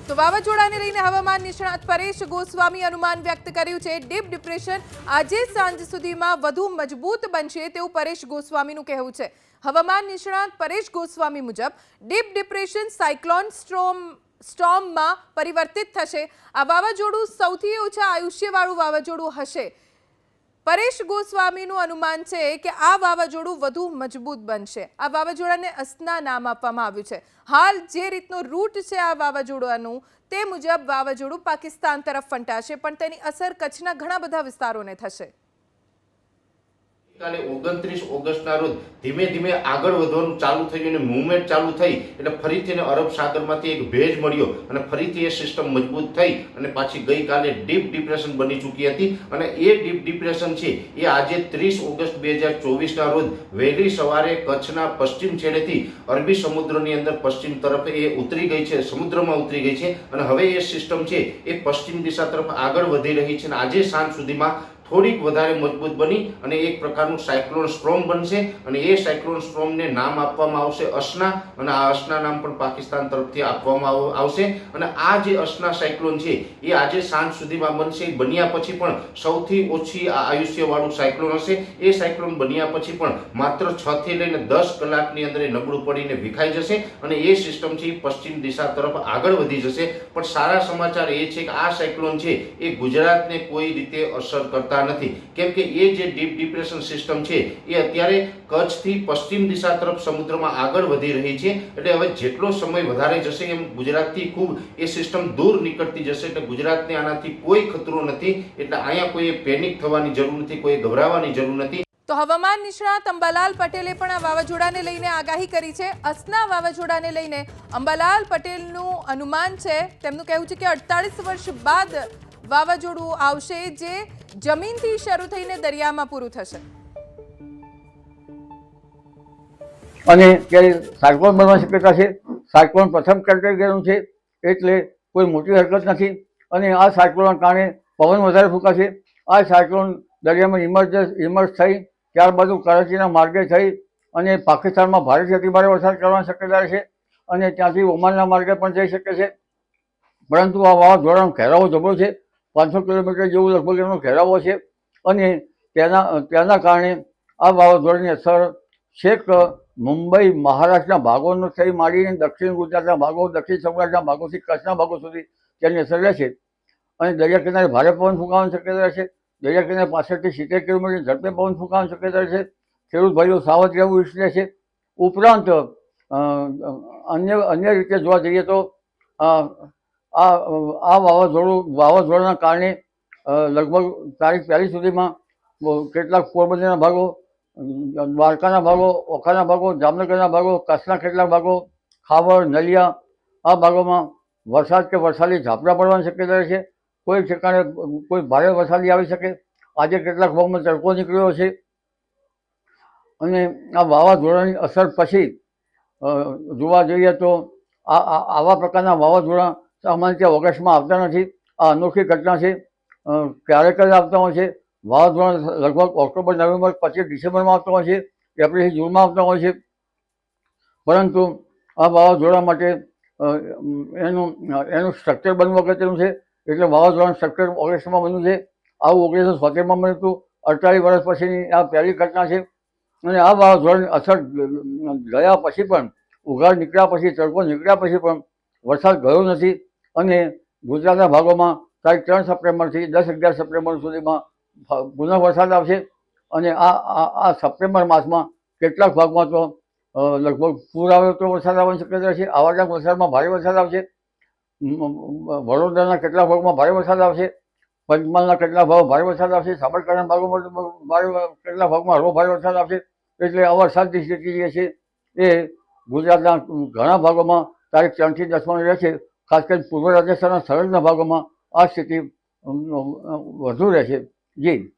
તો વાવાઝોડાને લઈને હવામાન નિષ્ણાત પરેશ ગોસ્વામી અનુમાન વ્યક્ત કર્યું છે। ડીપ ડિપ્રેશન આજે સાંજ સુધીમાં વધુ મજબૂત બનશે તેવું પરેશ ગોસ્વામીનું કહેવું છે। હવામાન નિષ્ણાત પરેશ ગોસ્વામી મુજબ ડીપ ડિપ્રેશન સાયક્લોન સ્ટોર્મમાં પરિવર્તિત થશે। આ વાવાઝોડું સૌથી ઓછા આયુષ્યવાળું વાવાઝોડું હશે। પરેશ ગોસ્વામીનું અનુમાન છે કે આ વાવાઝોડું વધુ મજબૂત બનશે। આ વાવાઝોડાને અસના નામ આપવામાં આવ્યું છે। હાલ જે રીતનો રૂટ છે આ વાવાઝોડાનું તે મુજબ વાવાઝોડું પાકિસ્તાન તરફ ફંટાશે, પણ તેની અસર કચ્છના ઘણા બધા વિસ્તારોને થશે। કાલે 29 ઓગસ્ટના રોજ ધીમે ધીમે આગળ વધવાનું ચાલુ થયું અને મૂવમેન્ટ ચાલુ થઈ એટલે ફરીથી અરબ સાગરમાંથી એક ભેજ મળ્યો અને ફરીથી એ સિસ્ટમ મજબૂત થઈ અને પાછી ગઈકાલે ડીપ ડિપ્રેશન બની ચૂકી હતી અને એ ડીપ ડિપ્રેશન છે એ આજે 30 ઓગસ્ટ 2024ના રોજ વહેલી સવારે કચ્છના પશ્ચિમ છેડેથી અરબી સમુદ્રની અંદર પશ્ચિમ તરફ એ ઉતરી ગઈ છે, સમુદ્રમાં ઉતરી ગઈ છે અને હવે એ સિસ્ટમ છે એ પશ્ચિમ દિશા તરફ આગળ વધી રહી છે અને આજે સાંજ સુધીમાં થોડીક વધારે મજબૂત બની અને એક પ્રકારનું સાયક્લોન સ્ટ્રોમ બનશે અને એ સાયક્લોન સ્ટ્રોમને નામ આપવામાં આવશે અસના અને આ અસના નામ પણ પાકિસ્તાન તરફથી આપવામાં આવશે અને આ જે અસના સાયક્લોન છે એ આજે સાંજ સુધીમાં બનશે। બન્યા પછી પણ સૌથી ઓછી આયુષ્યવાળું સાયક્લોન હશે। એ સાયક્લોન બન્યા પછી પણ માત્ર 6 થી લઈને 10 કલાકની અંદર એ નબળું પડીને વિખાઈ જશે અને એ સિસ્ટમ છે પશ્ચિમ દિશા તરફ આગળ વધી જશે। પણ સારા સમાચાર એ છે કે આ સાયક્લોન છે એ ગુજરાતને કોઈ રીતે અસર કરતા નથી, કેમ કે એ જે ડીપ ડિપ્રેશન સિસ્ટમ છે એ અત્યારે કચ્છથી પશ્ચિમ દિશા તરફ સમુદ્રમાં આગળ વધી રહી છે એટલે હવે જેટલો સમય વધારે જશે એમ ગુજરાતથી ખૂબ એ સિસ્ટમ દૂર નીકળતી જશે એટલે ગુજરાતને આનાથી કોઈ ખતરો નથી। એટલે અહીંયા કોઈ પેનિક થવાની જરૂર નથી, કોઈ ગભરાવાની જરૂર નથી। તો હવામાન નિષ્ણાત અંબાલાલ પટેલે પણ આ વાવાઝોડાને લઈને આગાહી કરી છે। અસના વાવાઝોડાને લઈને અંબાલાલ પટેલનું અનુમાન છે, તેમનું કહેવું છે કે 48 વર્ષ બાદ વાવાઝોડું આવશે જે જમીનથી શરૂ થઈને દરિયામાં પૂરું થશે અને ત્યારે સાયક્લોન બનવાની શક્યતા છે। સાયક્લોન પ્રથમ કેટેગરીનું છે એટલે કોઈ મોટી હરકત નથી અને આ સાયક્લોનના કારણે પવન વધારે ફૂંકાશે। આ સાયક્લોન દરિયામાં ઇમર્જ થઈ ત્યારબાદ કરાચીના માર્ગે થઈ અને પાકિસ્તાનમાં ભારેથી અતિભારે વરસાદ કરવાની શક્યતા છે અને ત્યાંથી ઓમાનના માર્ગે પણ જઈ શકે છે। પરંતુ આ વાવાઝોડાનો ઘેરાવો જબરો છે, 500 કિલોમીટર જેવું લગભગ એનો ઘેરાવો છે અને તેના કારણે આ વાવાઝોડાની અસર છેક મુંબઈ મહારાષ્ટ્રના ભાગોનો થઈ માંડીને દક્ષિણ ગુજરાતના ભાગો, દક્ષિણ સૌરાષ્ટ્રના ભાગોથી કચ્છના ભાગો સુધી તેની અસર રહેશે અને દરિયા કિનારે ભારે પવન ફૂંકાવાની શક્યતા રહેશે। દરિયા કિનારે 65 થી 70 કિલોમીટર ઝડપે પવન ફૂંકાવાની શક્યતા રહેશે। ખેડૂત ભાઈઓ સાવધ રહેવું ઈચ્છે છે। ઉપરાંત અન્ય રીતે જોવા જઈએ તો આ વાવાઝોડાના કારણે લગભગ તારીખ 1 સુધીમાં કેટલાક પોરબંદરના ભાગો, દ્વારકાના ભાગો, ઓખાના ભાગો, જામનગરના ભાગો, કચ્છના કેટલાક ભાગો, ખાવડ, નલિયા આ ભાગોમાં વરસાદ કે વરસાદી ઝાપટા પડવાની શક્યતા રહે છે। કોઈ ઠેકાણે કોઈ ભારે વરસાદી આવી શકે। આજે કેટલાક ભાગમાં તડકો નીકળ્યો છે અને આ વાવાઝોડાની અસર પછી જોવા જઈએ તો આવા પ્રકારના વાવાઝોડા સામાન્ય રીતે ઓગસ્ટમાં આવતા નથી। આ અનોખી ઘટના છે, ક્યારેક જ આવતા હોય છે। વાવાઝોડા લગભગ ઓક્ટોબર, નવેમ્બર, પછી ડિસેમ્બરમાં આવતા હોય છે, એપ્રિલથી જૂનમાં આવતા હોય છે। પરંતુ આ વાવાઝોડા માટે એનું સ્ટ્રક્ચર બનવું અગત્યનું છે એટલે વાવાઝોડાનું સ્ટ્રક્ચર ઓગસ્ટમાં બન્યું છે। આવું 1970માં બન્યું હતું। 48 વર્ષ પછીની આ પહેલી ઘટના છે અને આ વાવાઝોડાની અસર ગયા પછી પણ, ઉઘાડ નીકળ્યા પછી, તડકો નીકળ્યા પછી પણ વરસાદ ગયો નથી અને ગુજરાતના ભાગોમાં તારીખ 3 સપ્ટેમ્બરથી 10-11 સપ્ટેમ્બર સુધીમાં પુનઃ વરસાદ આવશે અને આ સપ્ટેમ્બર માસમાં કેટલાક ભાગમાં તો લગભગ પૂર આવે તો વરસાદ આવવાની શક્યતા છે। આવા વરસાદમાં ભારે વરસાદ આવશે। વડોદરાના કેટલાક ભાગમાં ભારે વરસાદ આવશે, પંચમહાલના કેટલાક ભાગમાં ભારે વરસાદ આવશે, સાબરકાંઠાના ભાગોમાં કેટલાક ભાગમાં હળવો ભારે વરસાદ આવશે। એટલે આ વરસાદની સ્થિતિ જે છે એ ગુજરાતના ઘણા ભાગોમાં તારીખ 3 થી 10 રહેશે। ખાસ કરીને પૂર્વ રાજસ્થાનના સંલગ્ન ભાગોમાં આ સ્થિતિ વધુ રહેશે। જી।